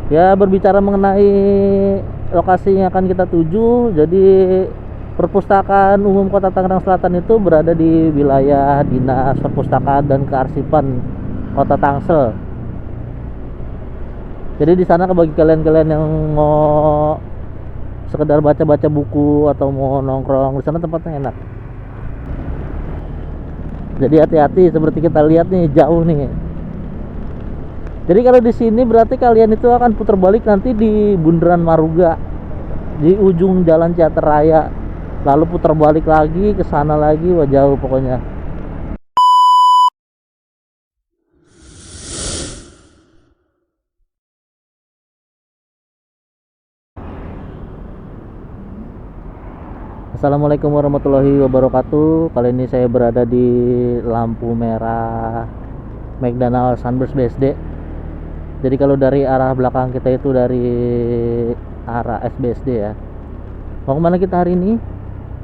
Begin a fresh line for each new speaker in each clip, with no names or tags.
Ya, berbicara mengenai lokasi yang akan kita tuju, jadi Perpustakaan Umum Kota Tangerang Selatan itu berada di wilayah Dinas Perpustakaan dan Kearsipan Kota Tangsel. Jadi di sana bagi kalian-kalian yang mau sekedar baca-baca buku atau mau nongkrong, di sana tempatnya enak. Jadi hati-hati, seperti kita lihat nih jauh nih. Jadi kalau di sini berarti kalian itu akan putar balik nanti di Bundaran Maruga, di ujung Jalan Ciater Raya, lalu putar balik lagi ke sana lagi, wah jauh pokoknya. Assalamualaikum warahmatullahi wabarakatuh. Kali ini saya berada di lampu merah McDonald Sunburst BSD. Jadi kalau dari arah belakang kita itu dari arah SBSD ya. Mau kemana kita hari ini?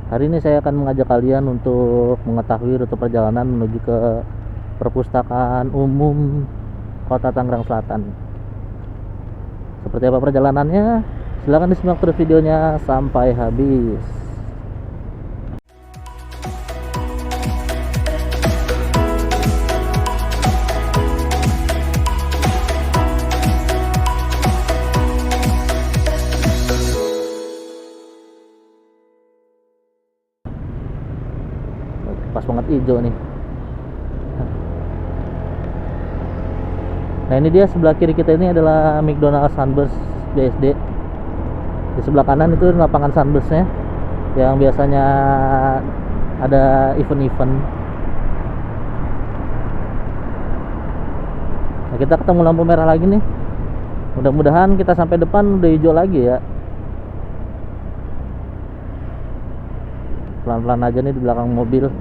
Hari ini saya akan mengajak kalian untuk mengetahui rute perjalanan menuju ke Perpustakaan Umum Kota Tangerang Selatan. Seperti apa perjalanannya? Silahkan disimak terus videonya sampai habis. Pas banget hijau nih. Nah ini dia, sebelah kiri kita ini adalah McDonald Sunburst BSD. Di sebelah kanan itu lapangan Sunburstnya yang biasanya ada event-event. Nah, kita ketemu lampu merah lagi nih. Mudah-mudahan kita sampai depan udah hijau lagi ya. Pelan-pelan aja nih di belakang mobil.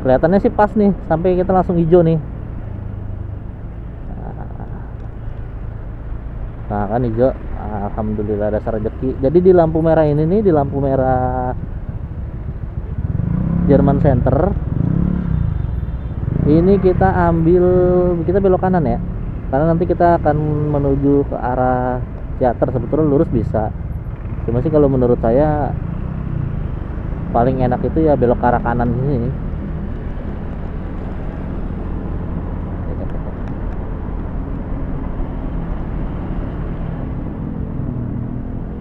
Kelihatannya sih pas nih, sampai kita langsung hijau nih. Nah kan hijau, alhamdulillah dasar rezeki. Jadi di lampu merah ini nih, di lampu merah German Center ini kita belok kanan ya, karena nanti kita akan menuju ke arah teater. Sebetulnya lurus bisa, cuma sih kalau menurut saya paling enak itu ya belok ke arah kanan sini.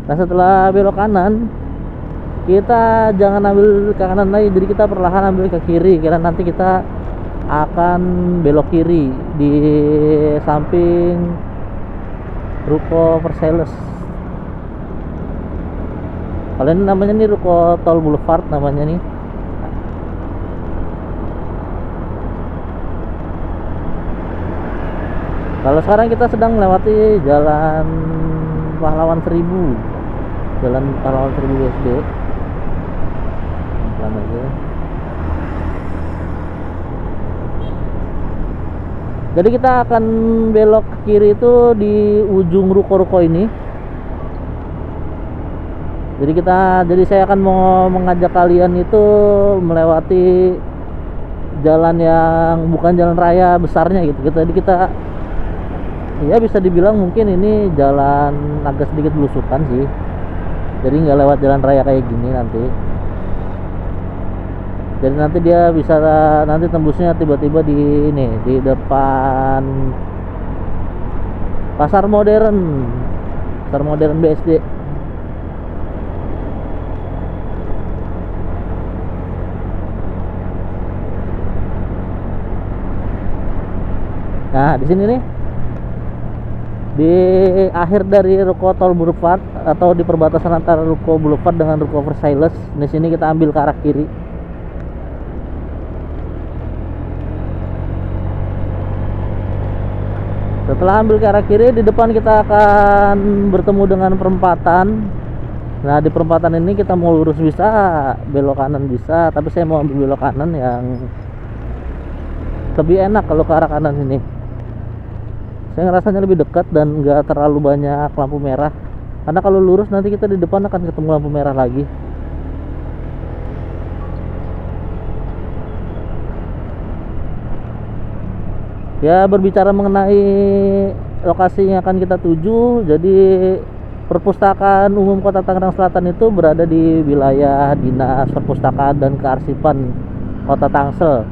Nah setelah belok kanan, kita jangan ambil ke kanan lagi, jadi kita perlahan ambil ke kiri, karena nanti kita akan belok kiri di samping Ruko Versailles. Kalau ini namanya nih Ruko Tol Boulevard namanya nih. Kalau sekarang kita sedang melewati Jalan Pahlawan 1000. Jalan Pahlawan 1000 BSD. Pelan aja. Jadi kita akan belok ke kiri itu di ujung ruko-ruko ini. Jadi saya akan mau mengajak kalian itu melewati jalan yang bukan jalan raya besarnya gitu. Jadi kita ya bisa dibilang mungkin ini jalan agak sedikit belusukan sih. Jadi nggak lewat jalan raya kayak gini nanti. Jadi nanti dia bisa nanti tembusnya tiba-tiba di ini, di depan Pasar Modern BSD. Nah di sini nih, di akhir dari Ruko Tol Boulevard atau di perbatasan antara Ruko Boulevard dengan Ruko Versailles, di sini kita ambil ke arah kiri. Setelah ambil ke arah kiri, di depan kita akan bertemu dengan perempatan. Nah di perempatan ini kita mau lurus bisa, belok kanan bisa, tapi saya mau ambil belok kanan yang lebih enak kalau ke arah kanan ini. Saya ngerasanya lebih dekat dan nggak terlalu banyak lampu merah. Karena kalau lurus nanti kita di depan akan ketemu lampu merah lagi. Ya berbicara mengenai lokasinya akan kita tuju. Jadi Perpustakaan Umum Kota Tangerang Selatan itu berada di wilayah Dinas Perpustakaan dan Kearsipan Kota Tangsel.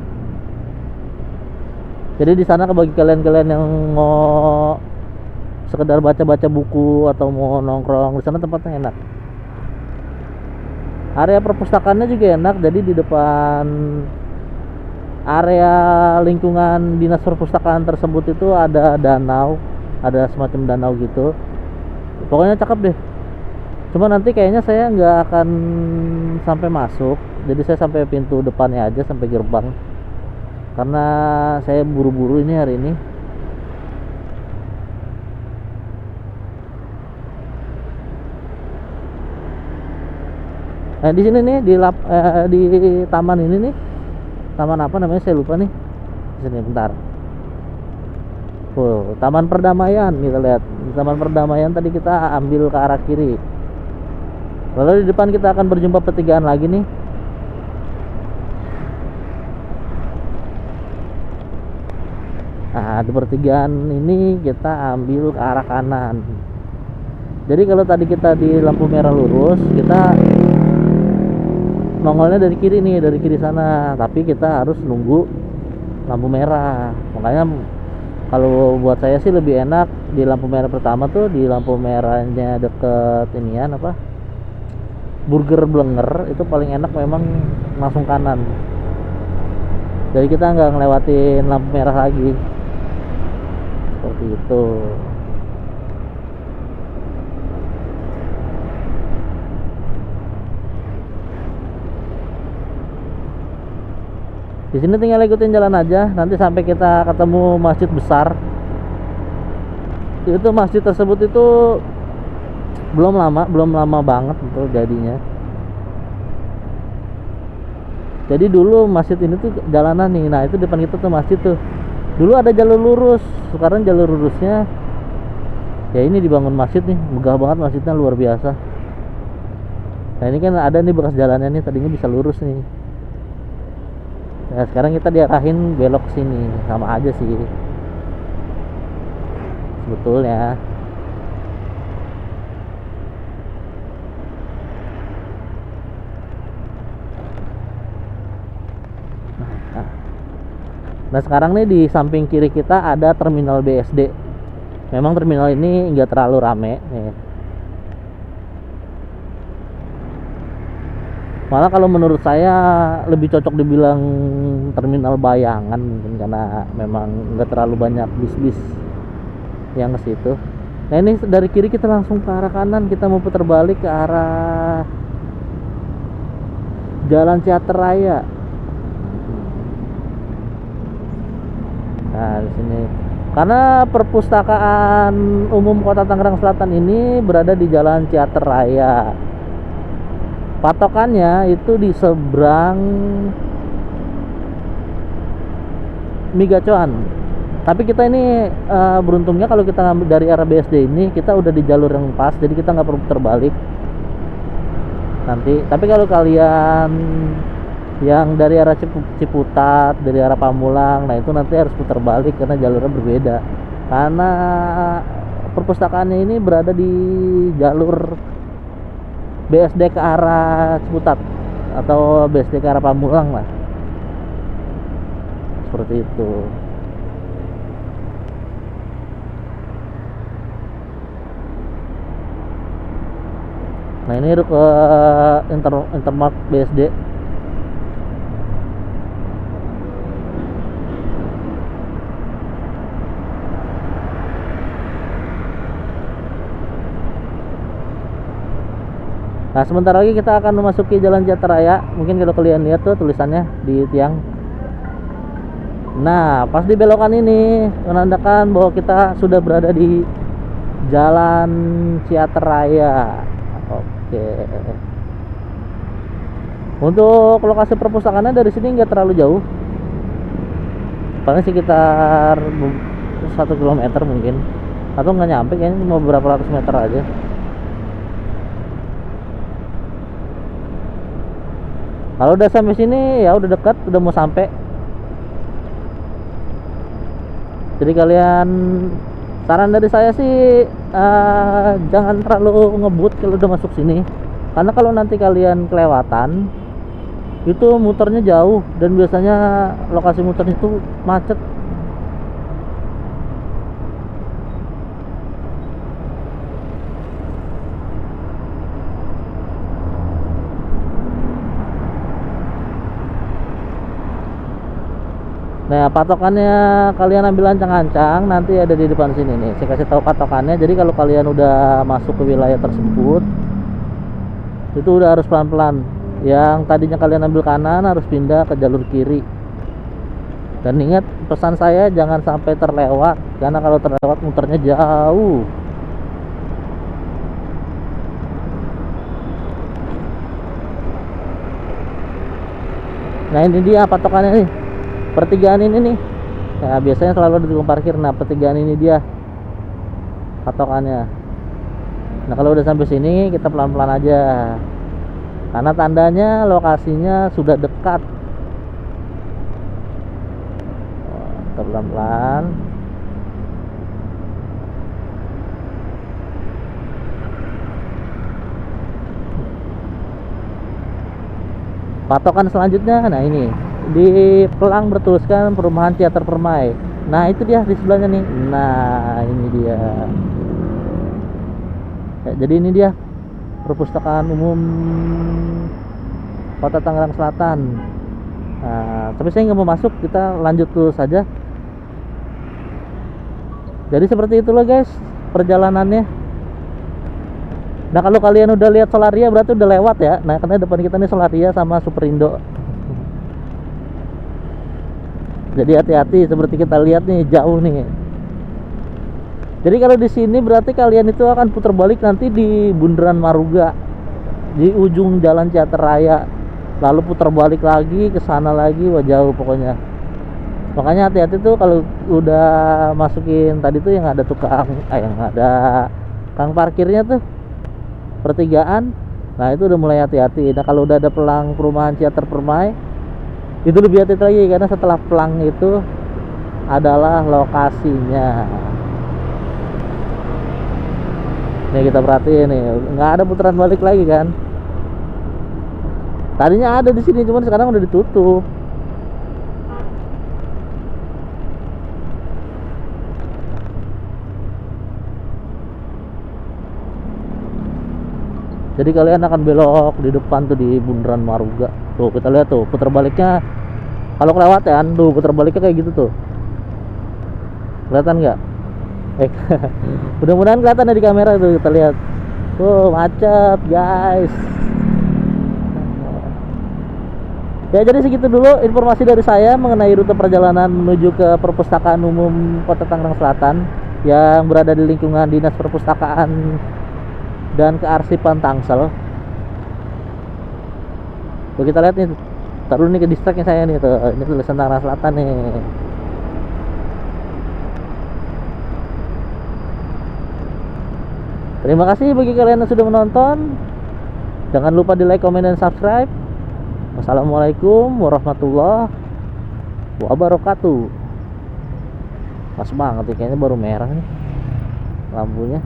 Jadi di sana bagi kalian-kalian yang mau sekedar baca-baca buku atau mau nongkrong, di sana tempatnya enak. Area perpustakaannya juga enak. Jadi di depan area lingkungan Dinas Perpustakaan tersebut itu ada danau, ada semacam danau gitu. Pokoknya cakep deh. Cuma nanti kayaknya saya nggak akan sampai masuk, jadi saya sampai pintu depannya aja, sampai gerbang, karena saya buru-buru ini hari ini. Nah di sini nih di taman ini nih, taman apa namanya saya lupa nih. Di sini bentar. Taman Perdamaian, kita lihat. Di Taman Perdamaian tadi kita ambil ke arah kiri. Lalu di depan kita akan berjumpa pertigaan lagi nih. Nah, di pertigaan ini kita ambil ke arah kanan. Jadi kalau tadi kita di lampu merah lurus, kita nongolnya dari kiri nih, dari kiri sana. Tapi kita harus nunggu lampu merah. Makanya kalau buat saya sih lebih enak di lampu merah pertama tuh, di lampu merahnya deket inian apa, Burger Blenger, itu paling enak memang langsung kanan. Jadi kita nggak ngelewatin lampu merah lagi, seperti itu. Di sini tinggal ikutin jalan aja, nanti sampai kita ketemu masjid besar. Itu masjid tersebut itu belum lama banget itu jadinya. Jadi dulu masjid ini tuh jalanan nih. Nah, itu depan kita tuh masjid tuh. Dulu ada jalur lurus, sekarang jalur lurusnya ya ini dibangun masjid nih. Megah banget masjidnya, luar biasa. Nah, ini kan ada nih bekas jalannya nih, tadinya bisa lurus nih. Nah, sekarang kita diarahin belok sini, sama aja sih sebetulnya. Nah sekarang nih di samping kiri kita ada terminal BSD. Memang terminal ini nggak terlalu rame nih. Malah kalau menurut saya lebih cocok dibilang terminal bayangan mungkin, karena memang nggak terlalu banyak bis-bis yang ke situ. Nah ini dari kiri kita langsung ke arah kanan, kita mau putar balik ke arah Jalan Ciater Raya. Nah di sini karena Perpustakaan Umum Kota Tangerang Selatan ini berada di Jalan Ciater Raya. Patokannya itu di seberang Migacoan. Tapi kita ini beruntungnya kalau kita ngambil dari arah BSD ini, kita udah di jalur yang pas, jadi kita nggak perlu terbalik nanti. Tapi kalau kalian yang dari arah Ciputat, dari arah Pamulang, nah itu nanti harus putar balik karena jalurnya berbeda. Karena perpustakaannya ini berada di jalur BSD ke arah Ciputat atau BSD ke arah Pamulang lah, seperti itu. Nah ini ke Intermart BSD. Nah sebentar lagi kita akan memasuki Jalan Ciater Raya. Mungkin kalau kalian lihat tuh tulisannya di tiang. Nah pas di belokan ini menandakan bahwa kita sudah berada di Jalan Ciater Raya. Oke. Untuk lokasi perpustakaannya dari sini nggak terlalu jauh, paling sekitar 1 kilometer mungkin, atau nggak nyampe, kayaknya cuma beberapa ratus meter aja. Kalau udah sampai sini ya udah dekat, udah mau sampai. Jadi kalian Saran dari saya sih jangan terlalu ngebut kalau udah masuk sini, karena kalau nanti kalian kelewatan itu muternya jauh dan biasanya lokasi muternya itu macet. Nah, patokannya kalian ambil ancang-ancang nanti ada di depan sini nih. Saya kasih tahu patokannya. Jadi kalau kalian udah masuk ke wilayah tersebut, itu udah harus pelan-pelan. Yang tadinya kalian ambil kanan harus pindah ke jalur kiri. Dan ingat pesan saya, jangan sampai terlewat, karena kalau terlewat muternya jauh. Nah, ini dia patokannya nih. Pertigaan ini nih. Nah, biasanya selalu ada tukang parkir. Nah, pertigaan ini dia patokannya. Nah, kalau udah sampai sini kita pelan-pelan aja, karena tandanya lokasinya sudah dekat. Kita pelan-pelan. Patokan selanjutnya, nah ini di pelang bertuliskan Perumahan Teater Permai. Nah, itu dia di sebelahnya nih. Nah, ini dia. Ya, jadi ini dia Perpustakaan Umum Kota Tangerang Selatan. Nah, tapi saya nggak mau masuk, kita lanjut terus saja. Jadi seperti itulah guys perjalanannya. Nah, kalau kalian udah lihat Solaria berarti udah lewat ya. Nah, karena depan kita nih Solaria sama Superindo. Jadi hati-hati, seperti kita lihat nih jauh nih. Jadi kalau di sini berarti kalian itu akan putar balik nanti di Bundaran Maruga, di ujung Jalan Ciater Raya, lalu putar balik lagi ke sana lagi. Wah, jauh pokoknya. Makanya hati-hati tuh kalau udah masukin tadi tuh yang ada tukang yang ada kang parkirnya tuh pertigaan. Nah, itu udah mulai hati-hati. Nah, kalau udah ada pelang Perumahan Teater Permai, itu lebih hati-hati lagi, karena setelah pelang itu adalah lokasinya. Nih kita perhatiin nih, nggak ada putaran balik lagi kan. Tadinya ada di sini, cuman sekarang udah ditutup. Jadi kalian akan belok di depan tuh di Bundaran Maruga. Tuh kita lihat tuh putar baliknya. Kalau kelewatan tuh putar baliknya kayak gitu tuh. Kelihatan nggak? Mudah-mudahan kelihatan ya di kamera tuh, kita lihat. Tuh macet guys. Ya, jadi segitu dulu informasi dari saya mengenai rute perjalanan menuju ke Perpustakaan Umum Kota Tangerang Selatan yang berada di lingkungan Dinas Perpustakaan dan Kearsipan Tangsel. Tuh kita lihat nih, taruh nih ke distraknya saya nih tuh, ini tulisan Tangerang Selatan nih. Terima kasih bagi kalian yang sudah menonton. Jangan lupa di like, comment, dan subscribe. Wassalamualaikum warahmatullahi wabarakatuh. Pas banget nih, kayaknya baru merah nih lampunya.